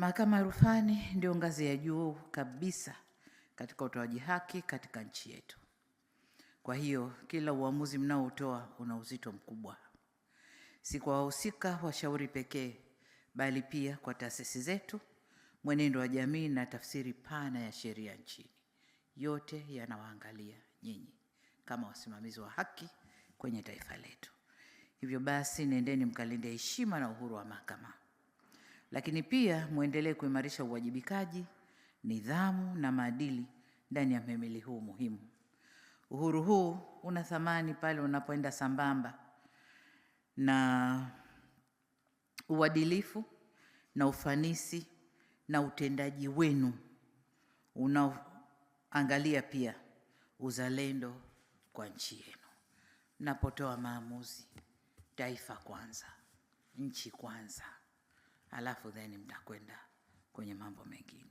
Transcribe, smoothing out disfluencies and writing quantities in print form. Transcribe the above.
Mahakama ya Rufani ndio ngazi ya juu kabisa katika utoaji haki katika nchi yetu. Kwa hiyo kila uamuzi mnaotoa una uzito mkubwa, si kwa wahusika washauri pekee, bali pia kwa taasisi zetu, mwenendo wa jamii na tafsiri pana ya sheria nchini. Yote yanawaangalia nyinyi kama wasimamizi wa haki kwenye taifa letu. Hivyo basi, nendeni mkalinde heshima na uhuru wa mahakama, lakini pia muendelee kuimarisha uwajibikaji, nidhamu na maadili ndani ya mhimili huu muhimu. Uhuru huu una thamani pale unapoenda sambamba na uadilifu na ufanisi na utendaji wenu unaoangalia pia uzalendo kwa nchi yenu. Mnapotoa maamuzi, taifa kwanza, nchi kwanza, alafu then mtakwenda kwenye mambo mengine.